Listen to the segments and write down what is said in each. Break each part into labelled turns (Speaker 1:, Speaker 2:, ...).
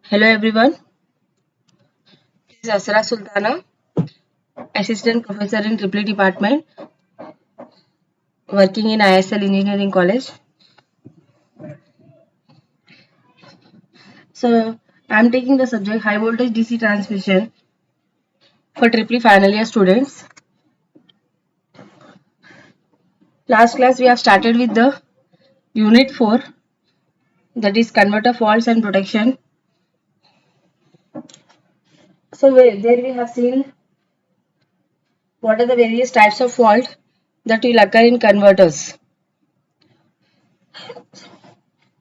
Speaker 1: Hello everyone, this is Asra Sultana, Assistant Professor in Triple Department, working in ISL Engineering College. So, I am taking the subject High Voltage DC Transmission for Triple Final Year students. Last class we have started with the Unit 4, that is Converter Faults and Protection. So, there we have seen what are the various types of fault that will occur in converters.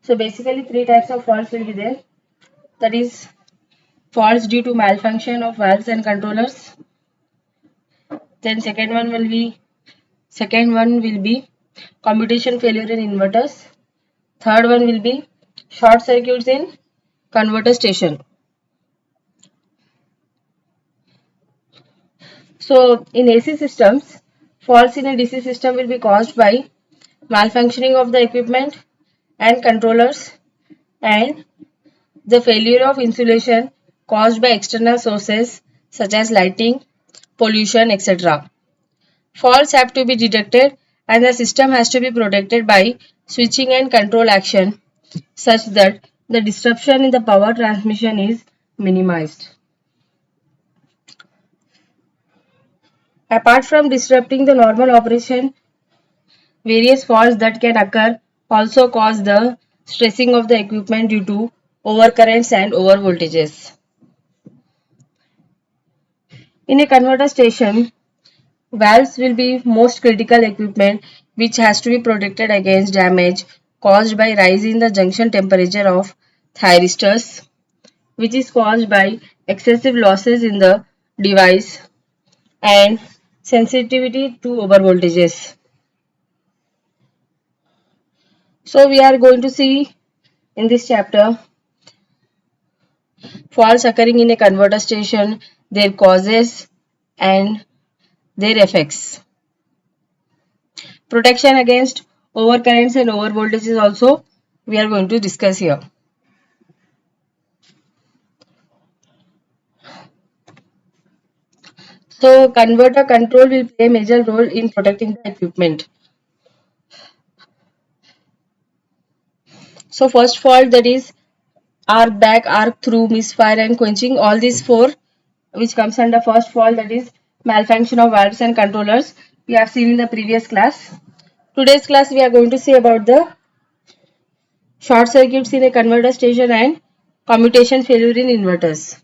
Speaker 1: So, basically, three types of faults will be there, that is faults due to malfunction of valves and controllers. Then second one will be commutation failure in inverters. Third one will be short circuits in converter station. So in AC systems, faults in a DC system will be caused by malfunctioning of the equipment and controllers and the failure of insulation caused by external sources such as lighting, pollution, etc. Faults have to be detected and the system has to be protected by switching and control action such that the disruption in the power transmission is minimized. Apart from disrupting the normal operation, various faults that can occur also cause the stressing of the equipment due to overcurrents and overvoltages. In a converter station, valves will be most critical equipment which has to be protected against damage caused by rise in the junction temperature of thyristors, which is caused by excessive losses in the device and sensitivity to overvoltages. So we are going to see in this chapter faults occurring in a converter station, their causes and their effects. Protection against overcurrents and overvoltages also we are going to discuss here. So converter control will play a major role in protecting the equipment. So first fault, that is arc back, arc through, misfire and quenching. All these four which comes under first fault, that is malfunction of valves and controllers, we have seen in the previous class. Today's class we are going to see about the short circuits in a converter station and commutation failure in inverters.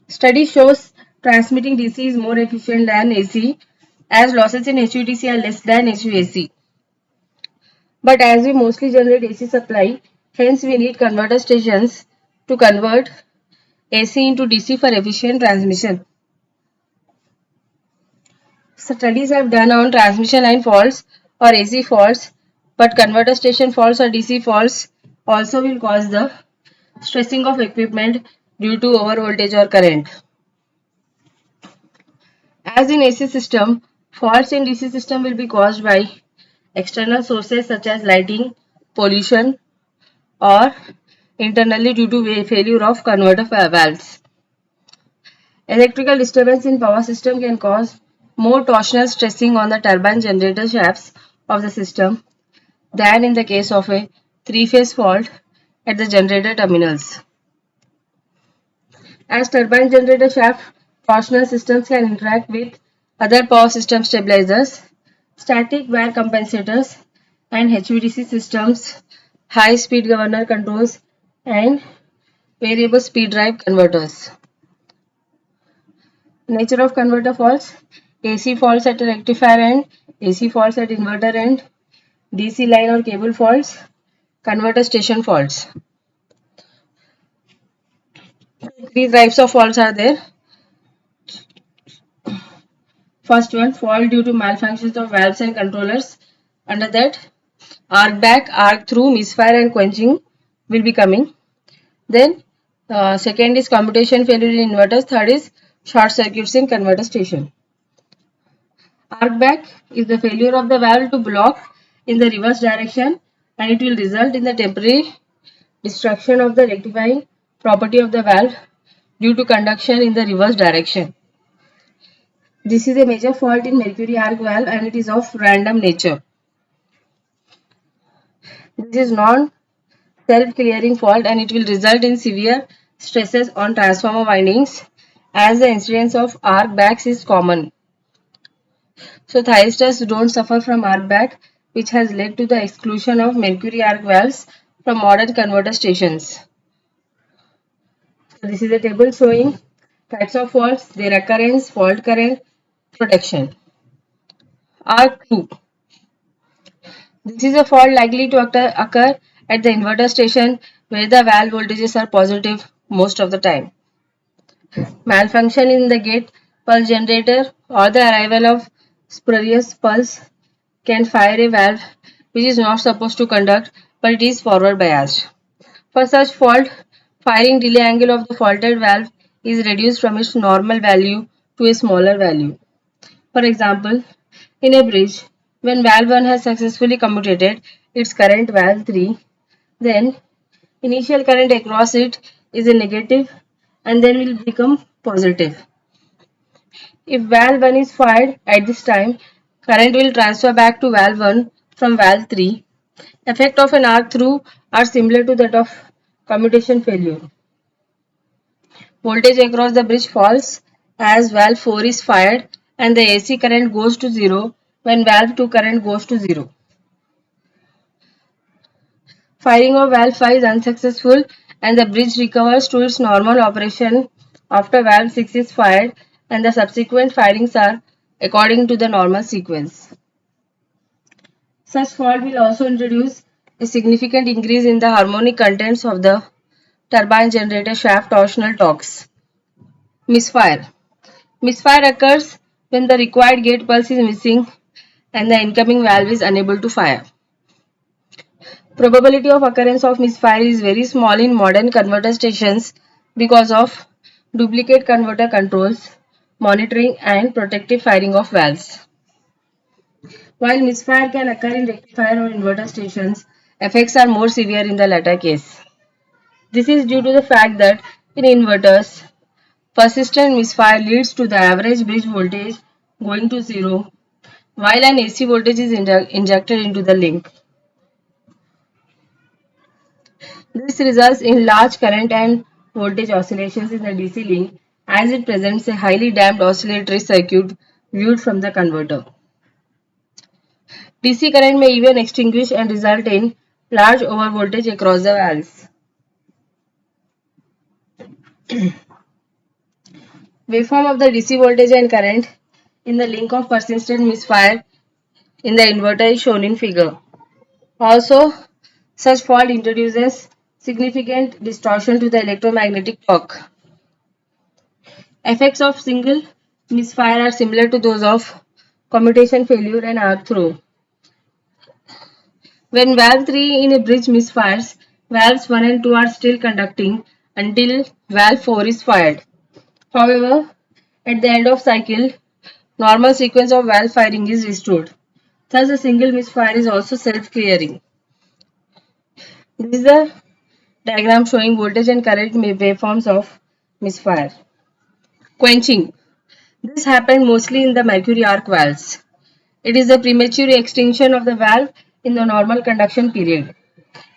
Speaker 1: Study shows transmitting DC is more efficient than AC as losses in HVDC are less than HVAC. But as we mostly generate AC supply, hence we need converter stations to convert AC into DC for efficient transmission. Studies have done on transmission line faults or AC faults, but converter station faults or DC faults also will cause the stressing of equipment due to overvoltage or current. As in AC system, faults in DC system will be caused by external sources such as lighting, pollution, or internally due to failure of converter valves. Electrical disturbance in power system can cause more torsional stressing on the turbine generator shafts of the system than in the case of a three-phase fault at the generator terminals. As turbine generator shaft torsional systems can interact with other power system stabilizers, static wear compensators, and HVDC systems, high speed governor controls, and variable speed drive converters. Nature of converter faults: AC faults at rectifier end, AC faults at inverter end, DC line or cable faults, converter station faults. Three types of faults are there. First one, fault due to malfunctions of valves and controllers. Under that, arc back, arc through, misfire and quenching will be coming. Then second is commutation failure in inverters. Third is short circuits in converter station. Arc back is the failure of the valve to block in the reverse direction and it will result in the temporary destruction of the rectifying property of the valve due to conduction in the reverse direction. This is a major fault in mercury arc valve and it is of random nature. This is non-self-clearing fault and it will result in severe stresses on transformer windings as the incidence of arc backs is common. So thyristors don't suffer from arc back, which has led to the exclusion of mercury arc valves from modern converter stations. So this is a table showing types of faults, their occurrence, fault current, protection. Arc 2. This is a fault likely to occur at the inverter station where the valve voltages are positive most of the time. Malfunction in the gate pulse generator or the arrival of spurious pulse can fire a valve which is not supposed to conduct but it is forward biased. For such fault, firing delay angle of the faulted valve is reduced from its normal value to a smaller value. For example, in a bridge, when valve 1 has successfully commutated its current valve 3, then initial current across it is a negative and then will become positive. If valve 1 is fired at this time, current will transfer back to valve 1 from valve 3. Effect of an arc through are similar to that of commutation failure. Voltage across the bridge falls as valve 4 is fired and the AC current goes to 0 when valve 2 current goes to 0. Firing of valve 5 is unsuccessful and the bridge recovers to its normal operation after valve 6 is fired and the subsequent firings are according to the normal sequence. Such fault will also introduce a significant increase in the harmonic contents of the turbine generator shaft torsional torques. Misfire. Misfire occurs when the required gate pulse is missing and the incoming valve is unable to fire. Probability of occurrence of misfire is very small in modern converter stations because of duplicate converter controls, monitoring and protective firing of valves. While misfire can occur in rectifier or inverter stations, effects are more severe in the latter case. This is due to the fact that in inverters, persistent misfire leads to the average bridge voltage going to 0 while an AC voltage is injected into the link. This results in large current and voltage oscillations in the DC link as it presents a highly damped oscillatory circuit viewed from the converter. DC current may even extinguish and result in large overvoltage across the valves. Waveform of the DC voltage and current in the link of persistent misfire in the inverter is shown in figure. Also, such fault introduces significant distortion to the electromagnetic torque. Effects of single misfire are similar to those of commutation failure and arc through. When valve 3 in a bridge misfires, valves 1 and 2 are still conducting until valve 4 is fired. However, at the end of cycle, normal sequence of valve firing is restored. Thus, a single misfire is also self-clearing. This is the diagram showing voltage and current waveforms of misfire. Quenching. This happened mostly in the mercury arc valves. It is the premature extinction of the valve in the normal conduction period.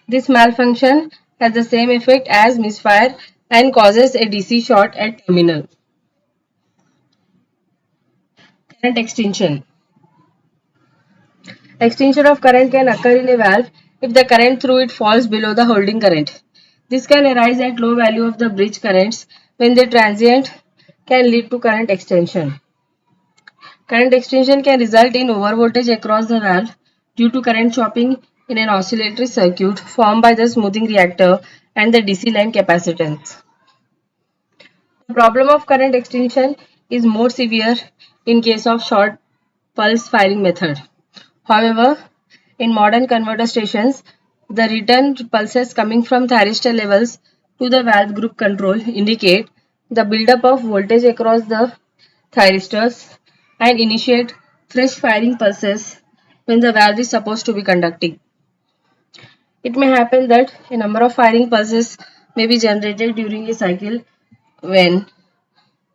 Speaker 1: This malfunction has the same effect as misfire and causes a DC short at terminal. Current extinction. Extinction of current can occur in a valve if the current through it falls below the holding current. This can arise at low value of the bridge currents when the transient can lead to current extension. Current extension can result in overvoltage across the valve due to current chopping in an oscillatory circuit formed by the smoothing reactor and the DC line capacitance. The problem of current extinction is more severe in case of short pulse firing method. However, in modern converter stations, the return pulses coming from thyristor levels to the valve group control indicate the buildup of voltage across the thyristors and initiate fresh firing pulses when the valve is supposed to be conducting. It may happen that a number of firing pulses may be generated during a cycle when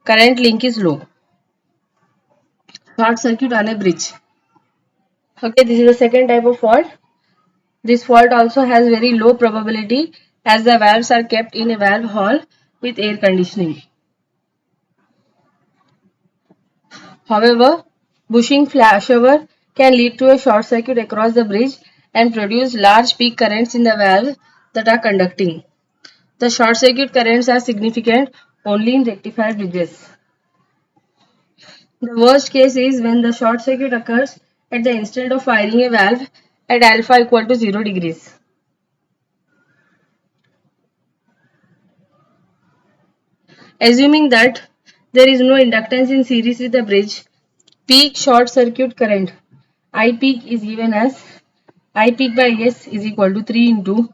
Speaker 1: current link is low. Short circuit on a bridge. Okay, this is the second type of fault. This fault also has very low probability as the valves are kept in a valve hall with air conditioning. However, bushing flashover can lead to a short circuit across the bridge and produce large peak currents in the valve that are conducting. The short circuit currents are significant only in rectified bridges. The worst case is when the short circuit occurs at the instant of firing a valve at alpha equal to 0 degrees. Assuming that there is no inductance in series with the bridge, peak short circuit current I peak is given as I peak by S is equal to 3 into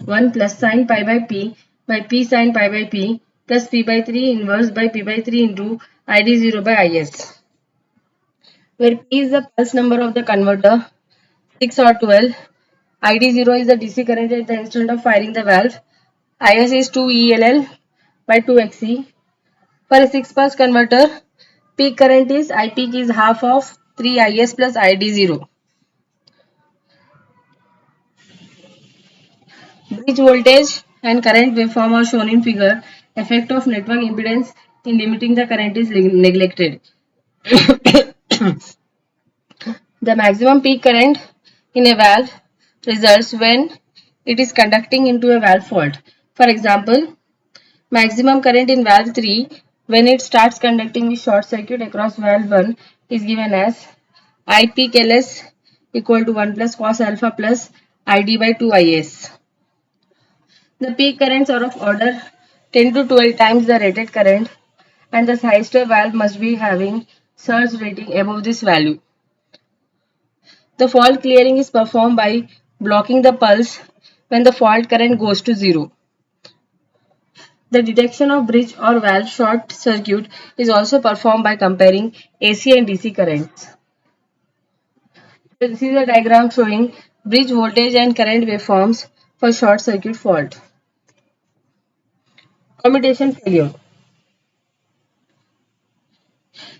Speaker 1: 1 plus sin pi by P sin pi by P plus P by 3 inverse by P by 3 into ID0 by IS, where P is the pulse number of the converter, 6 or 12, ID0 is the DC current at the instant of firing the valve, IS is 2 ELL by 2 XE. For a 6 pulse converter, peak current is I peak is half of 3 IS plus ID0. Bridge voltage and current waveform are shown in figure. Effect of network impedance in limiting the current is neglected. The maximum peak current in a valve results when it is conducting into a valve fault. For example, maximum current in valve 3 when it starts conducting with short circuit across valve 1 is given as I peak LS equal to 1 plus cos alpha plus ID by 2 IS. The peak currents are of order 10 to 12 times the rated current, and the thyristor valve must be having surge rating above this value. The fault clearing is performed by blocking the pulse when the fault current goes to 0. The detection of bridge or valve short circuit is also performed by comparing AC and DC currents. This is a diagram showing bridge voltage and current waveforms for short circuit fault. Commutation failure.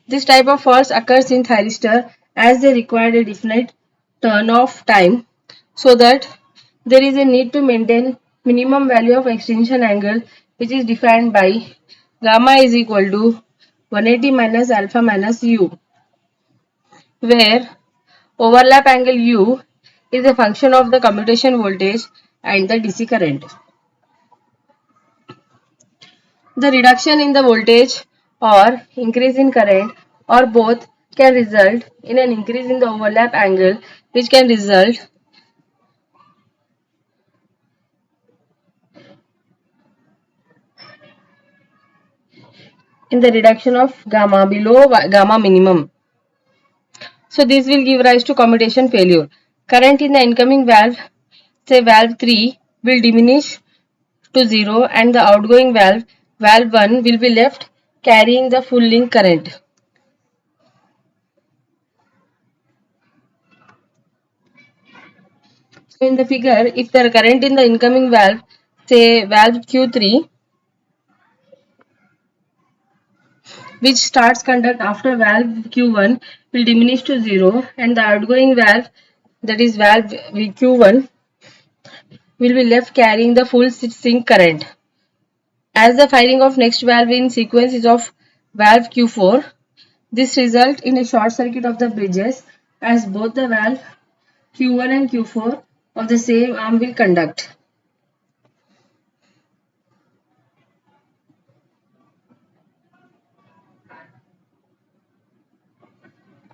Speaker 1: This type of faults occurs in thyristor as they require a definite turn-off time, so that there is a need to maintain minimum value of extinction angle, which is defined by gamma is equal to 180 minus alpha minus u, where overlap angle u is a function of the commutation voltage and the DC current. The reduction in the voltage or increase in current or both can result in an increase in the overlap angle, which can result in the reduction of gamma below gamma minimum. So this will give rise to commutation failure. Current in the incoming valve, say valve 3, will diminish to 0 and the outgoing valve, valve 1, will be left carrying the full link current. So in the figure, if the current in the incoming valve, say valve Q3, which starts conduct after valve Q1, will diminish to 0 and the outgoing valve, that is valve Q1, will be left carrying the full sink current. As the firing of next valve in sequence is of valve Q4, this results in a short circuit of the bridges as both the valve Q1 and Q4 of the same arm will conduct.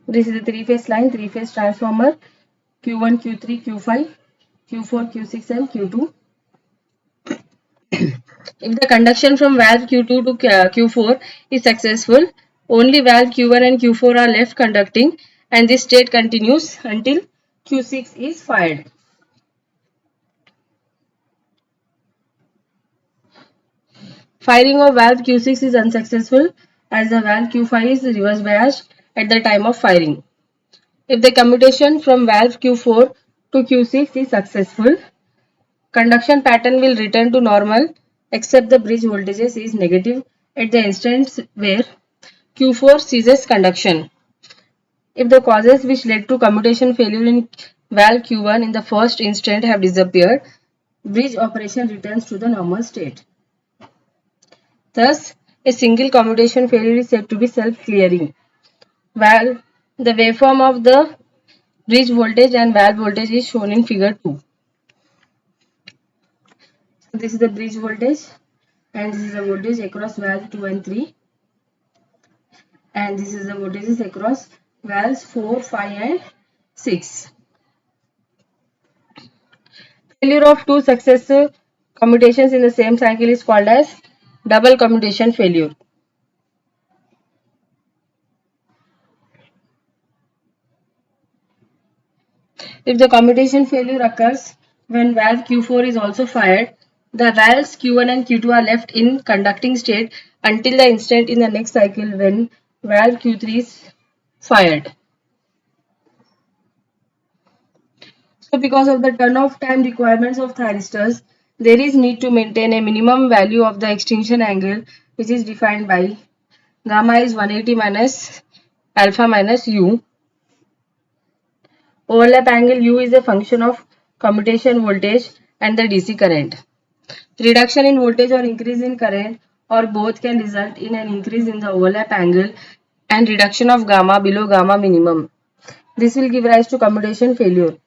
Speaker 1: This is a three-phase line, three-phase transformer, Q1, Q3, Q5, Q4, Q6 and Q2. If the conduction from valve Q2 to Q4 is successful, only valve Q1 and Q4 are left conducting and this state continues until Q6 is fired. Firing of valve Q6 is unsuccessful as the valve Q5 is reverse biased at the time of firing. If the commutation from valve Q4 to Q6 is successful. Conduction pattern will return to normal except the bridge voltages is negative at the instance where Q4 ceases conduction. If the causes which led to commutation failure in valve Q1 in the first instant have disappeared, bridge operation returns to the normal state. Thus, a single commutation failure is said to be self-clearing. The waveform of the bridge voltage and valve voltage is shown in figure 2. So this is the bridge voltage and this is the voltage across valve 2 and 3, and this is the voltages across valves 4, 5 and 6. Failure of two successive commutations in the same cycle is called as double commutation failure. If the commutation failure occurs when valve Q4 is also fired, the valves Q1 and Q2 are left in conducting state until the instant in the next cycle when valve Q3 is fired. So because of the turn-off time requirements of thyristors, there is need to maintain a minimum value of the extinction angle which is defined by gamma is 180 minus alpha minus u. Overlap angle u is a function of commutation voltage and the DC current. Reduction in voltage or increase in current or both can result in an increase in the overlap angle and reduction of gamma below gamma minimum. This will give rise to commutation failure.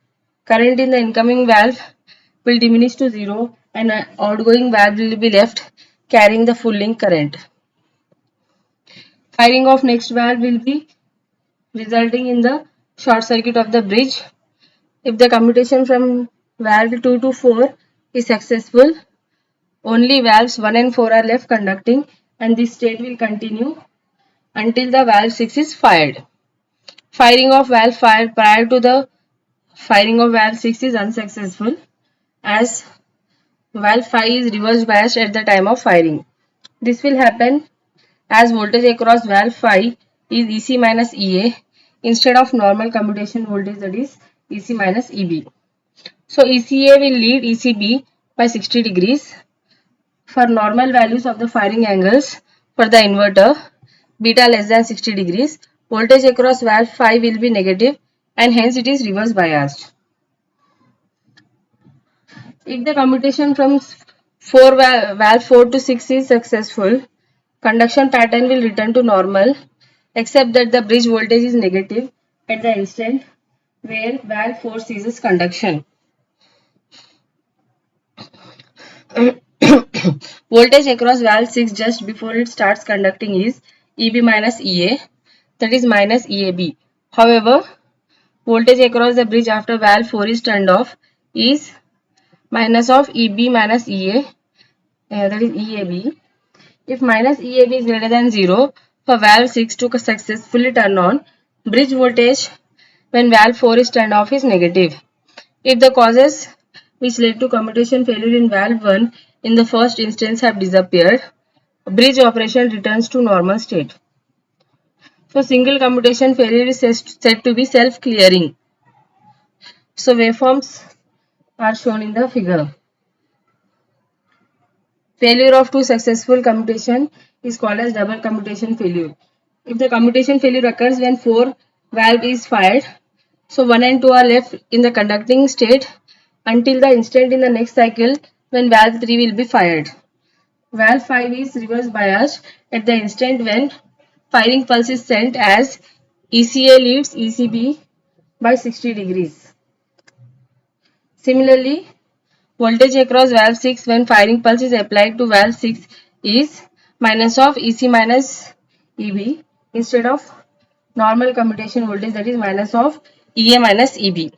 Speaker 1: Current in the incoming valve will diminish to zero and an outgoing valve will be left carrying the full link current. Firing of next valve will be resulting in the short circuit of the bridge. If the commutation from valve 2 to 4 is successful, only valves 1 and 4 are left conducting and this state will continue until the valve 6 is fired. Firing of valve 5 prior to the firing of valve 6 is unsuccessful as valve 5 is reverse biased at the time of firing. This will happen as voltage across valve 5 is EC minus EA instead of normal commutation voltage, that is EC minus EB. So ECA will lead ECB by 60 degrees. For normal values of the firing angles for the inverter, beta less than 60 degrees, voltage across valve 5 will be negative and hence it is reverse biased. If the commutation from valve 4 to 6 is successful, conduction pattern will return to normal except that the bridge voltage is negative at the instant where valve 4 ceases conduction. Voltage across valve 6 just before it starts conducting is EB minus EA, that is minus EAB. However, voltage across the bridge after valve 4 is turned off is minus of EB minus EA, that is EAB. If minus EAB is greater than 0, for valve 6 to successfully turn on, bridge voltage when valve 4 is turned off is negative. If the causes which led to commutation failure in valve 1 in the first instance have disappeared, bridge operation returns to normal state. So single commutation failure is said to be self-clearing. So waveforms are shown in the figure. Failure of two successful commutation is called as double commutation failure. If the commutation failure occurs when 4 valve is fired, so 1 and 2 are left in the conducting state until the instant in the next cycle when valve 3 will be fired. Valve 5 is reverse biased at the instant when firing pulse is sent as ECA leads ECB by 60 degrees. Similarly, voltage across valve 6 when firing pulse is applied to valve 6 is minus of EC minus EB instead of normal commutation voltage, that is minus of EA minus EB.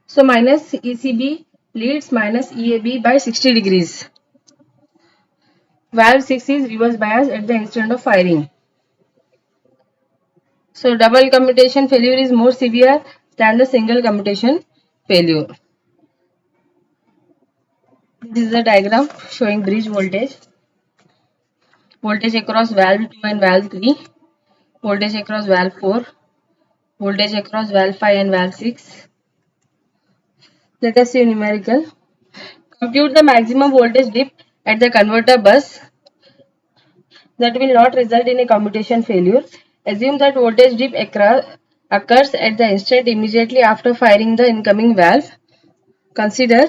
Speaker 1: So minus ECB leads minus EAB by 60 degrees. Valve 6 is reverse biased at the instant of firing. So double commutation failure is more severe than the single commutation failure. This is the diagram showing bridge voltage. Voltage across valve 2 and valve 3. Voltage across valve 4. Voltage across valve 5 and valve 6. Let us see a numerical. Compute the maximum voltage dip at the converter bus that will not result in a commutation failure. Assume that voltage dip occurs at the instant immediately after firing the incoming valve. Consider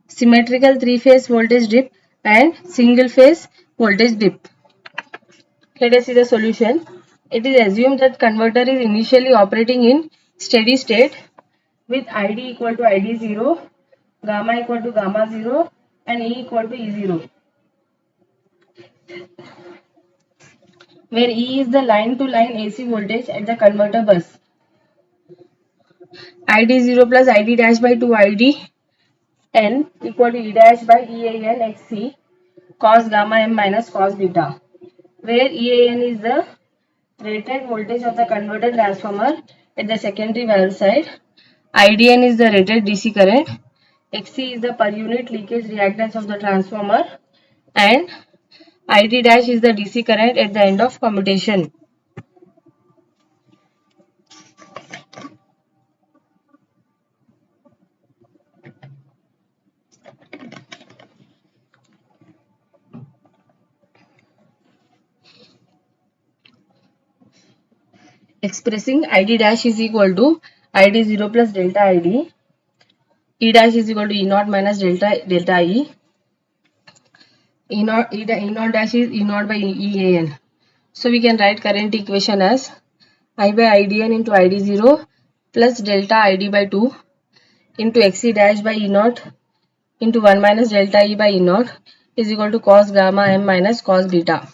Speaker 1: symmetrical three-phase voltage dip and single-phase voltage dip. Let us see the solution. It is assumed that converter is initially operating in steady state with ID equal to ID0, gamma equal to gamma 0 and E equal to E0, where E is the line-to-line AC voltage at the converter bus. ID0 plus ID dash by 2 ID N equal to E dash by EAN XC cos gamma M minus cos beta, where EAN is the rated voltage of the converter transformer at the secondary valve side, IDN is the rated DC current, XC is the per unit leakage reactance of the transformer, and ID dash is the DC current at the end of commutation. Expressing ID dash is equal to ID0 plus delta ID, E dash is equal to E naught minus delta E, E naught dash is E naught by EAN. So we can write current equation as I by IDN into ID0 plus delta ID by 2 into XC dash by E naught into 1 minus delta E by E naught is equal to cos gamma M minus cos beta.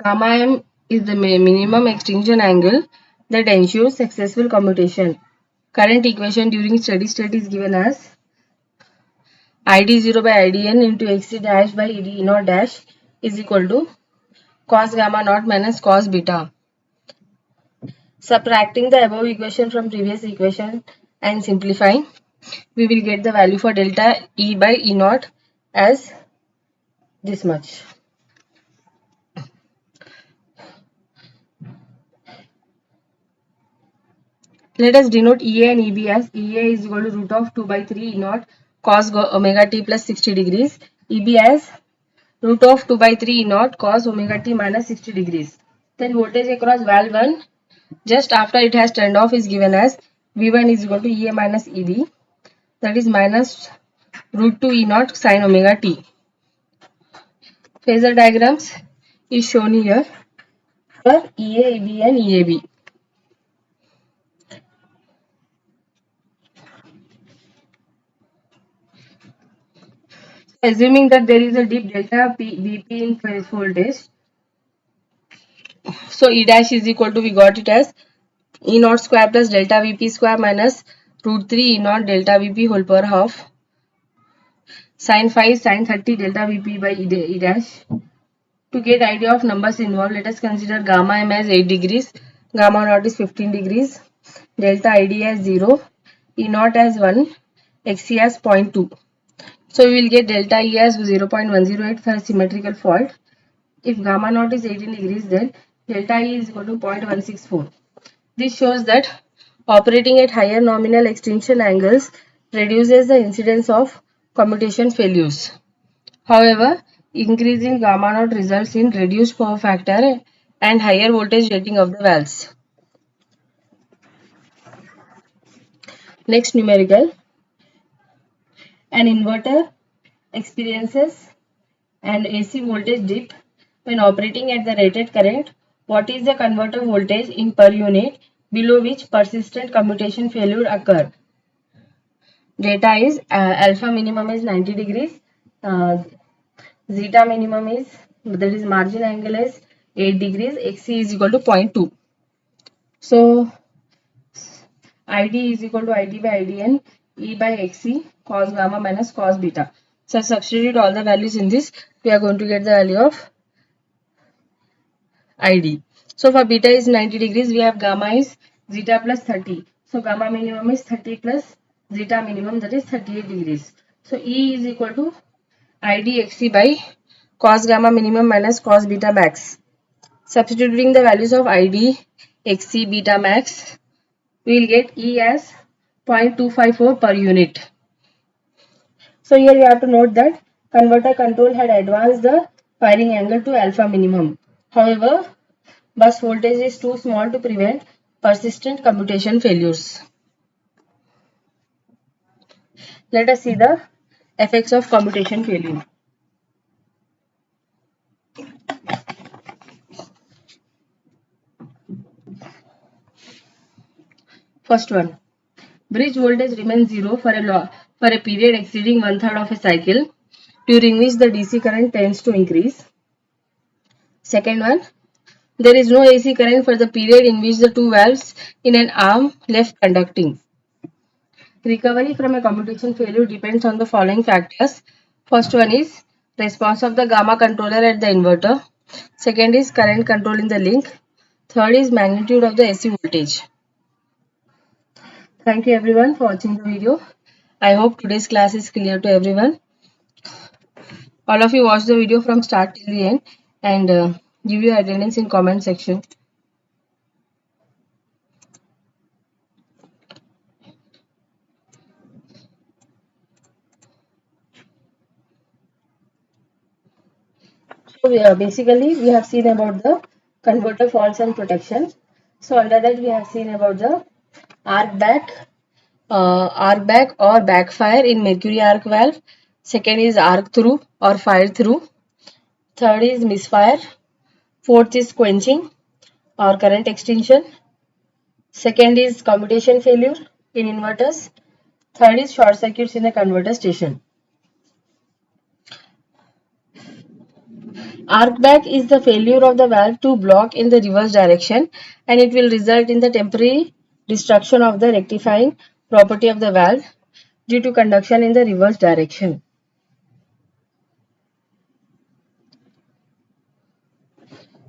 Speaker 1: Gamma M is the minimum extinction angle that ensures successful commutation. Current equation during steady state is given as ID0 by IDN into XC dash by E naught dash is equal to cos gamma naught minus cos beta. Subtracting the above equation from previous equation and simplifying, we will get the value for delta E by E naught as this much. Let us denote EA and EB as EA is equal to root of 2 by 3 E naught cos omega t plus 60 degrees, EB as root of 2 by 3 E naught cos omega t minus 60 degrees. Then voltage across valve 1 just after it has turned off is given as V1 is equal to EA minus EB, that is minus root 2 E naught sin omega t. Phasor diagrams is shown here for EA, EB and EAB. Assuming that there is a dip delta Vp in phase voltage, so E dash is equal to, we got it as E naught square plus delta Vp square minus root 3 E naught delta Vp whole power half sin 5 sin 30 delta Vp by E dash. To get idea of numbers involved, let us consider gamma M as 8 degrees, gamma naught is 15 degrees, delta ID as 0, E naught as 1, XC as 0.2. So we will get delta E as 0.108 for a symmetrical fault. If gamma naught is 18 degrees, then delta E is equal to 0.164. This shows that operating at higher nominal extinction angles reduces the incidence of commutation failures. However, increase in gamma naught results in reduced power factor and higher voltage rating of the valves. Next numerical. An inverter experiences an AC voltage dip when operating at the rated current. What is the converter voltage in per unit below which persistent commutation failure occur? Data is alpha minimum is 90 degrees, zeta minimum is, that is margin angle is 8 degrees, XC is equal to 0.2. So ID is equal to ID by IDN, E by XC cos gamma minus cos beta. So substitute all the values in this, we are going to get the value of ID. So for beta is 90 degrees, we have gamma is zeta plus 30. So gamma minimum is 30 plus zeta minimum, that is 38 degrees. So E is equal to ID XC by cos gamma minimum minus cos beta max. Substituting the values of ID, XC, beta max, we will get E as 0.254 per unit. So here you have to note that converter control had advanced the firing angle to alpha minimum. However, bus voltage is too small to prevent persistent commutation failures. Let us see the effects of commutation failure. First one, bridge voltage remains zero for a period exceeding one-third of a cycle, during which the DC current tends to increase. Second one, there is no AC current for the period in which the two valves in an arm left conducting. Recovery from a commutation failure depends on the following factors. First one is response of the gamma controller at the inverter. Second is current control in the link. Third is magnitude of the AC voltage. Thank you everyone for watching the video. I hope today's class is clear to everyone. All of you watch the video from start till the end and give your attendance in comment section. So basically we have seen about the converter faults and protection. So under that we have seen about the arc back or backfire in mercury arc valve. Second is arc through or fire through. Third is misfire. Fourth is quenching or current extinction. Second is commutation failure in inverters. Third is short circuits in the converter station. Arc back is the failure of the valve to block in the reverse direction, and it will result in the temporary destruction of the rectifying property of the valve due to conduction in the reverse direction.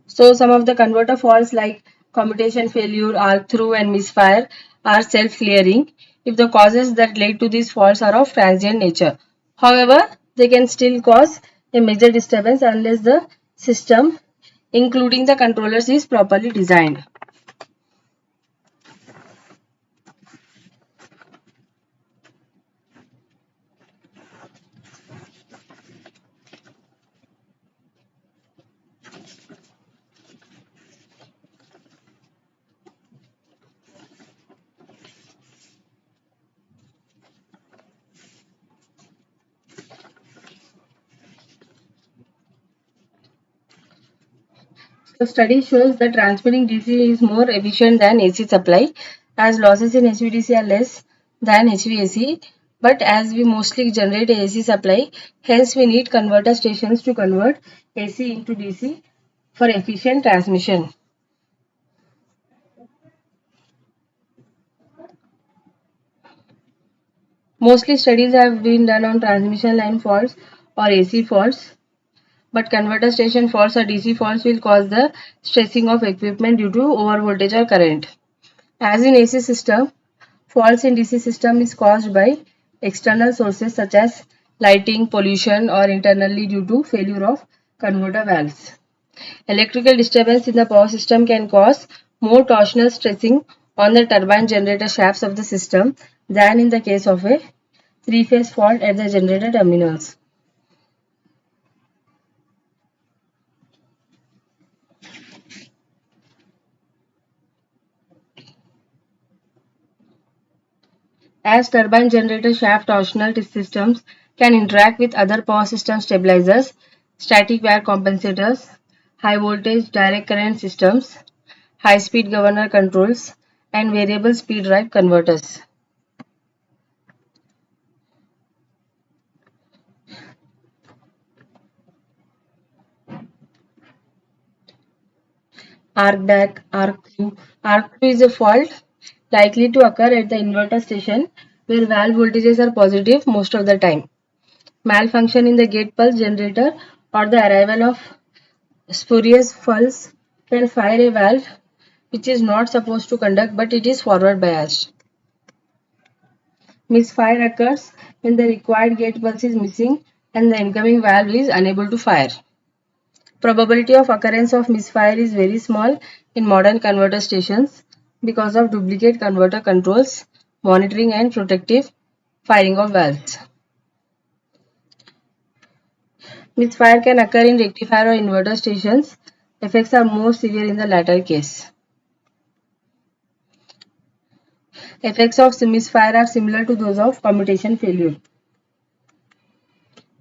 Speaker 1: So some of the converter faults like commutation failure, arc through and misfire are self-clearing if the causes that lead to these faults are of transient nature. However, they can still cause a major disturbance unless the system, including the controllers, is properly designed. The study shows that transmitting DC is more efficient than AC supply, as losses in HVDC are less than HVAC. But as we mostly generate AC supply, hence we need converter stations to convert AC into DC for efficient transmission. Mostly studies have been done on transmission line faults or AC faults, but converter station faults or DC faults will cause the stressing of equipment due to overvoltage or current. As in AC system, faults in DC system is caused by external sources such as lighting, pollution, or internally due to failure of converter valves. Electrical disturbance in the power system can cause more torsional stressing on the turbine generator shafts of the system than in the case of a three-phase fault at the generator terminals. As turbine generator shaft torsional systems can interact with other power system stabilizers, static wear compensators, high voltage direct current systems, high speed governor controls, and variable speed drive converters. Arc back, arc through. Arc through is a fault likely to occur at the inverter station where valve voltages are positive most of the time. Malfunction in the gate pulse generator or the arrival of spurious pulse can fire a valve which is not supposed to conduct but it is forward biased. Misfire occurs when the required gate pulse is missing and the incoming valve is unable to fire. Probability of occurrence of misfire is very small in modern converter stations because of duplicate converter controls monitoring and protective firing of valves. Misfire can occur in rectifier or inverter stations. Effects are more severe in the latter case. Effects of misfire are similar to those of commutation failure.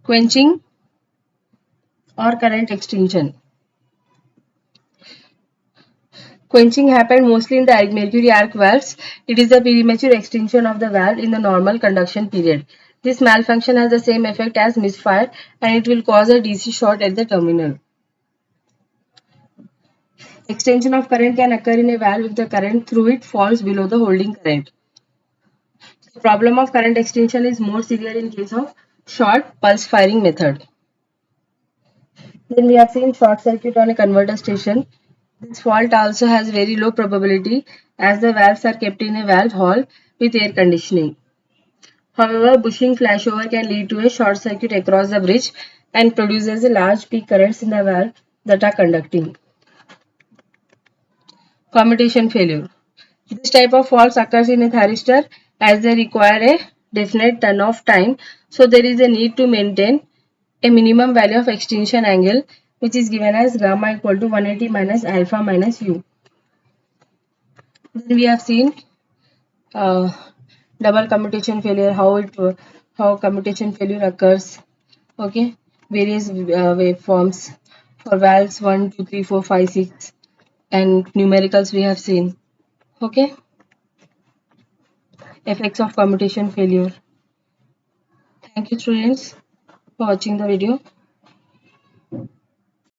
Speaker 1: Quenching or current extinction. Quenching happens mostly in the mercury arc valves. It is the premature extinction of the valve in the normal conduction period. This malfunction has the same effect as misfire and it will cause a DC short at the terminal. Extension of current can occur in a valve if the current through it falls below the holding current. The problem of current extinction is more severe in case of short pulse firing method. Then we have seen short circuit on a converter station. This fault also has very low probability as the valves are kept in a valve hall with air conditioning. However, bushing flashover can lead to a short circuit across the bridge and produces a large peak currents in the valve that are conducting. Commutation failure. This type of faults occurs in a thyristor as they require a definite turn-off time, so there is a need to maintain a minimum value of extinction angle which is given as gamma equal to 180 minus alpha minus u. Then we have seen uh, double commutation failure, how commutation failure occurs. Okay, various waveforms for valves 1, 2, 3, 4, 5, 6 and numericals we have seen. Okay, effects of commutation failure. Thank you students for watching the video.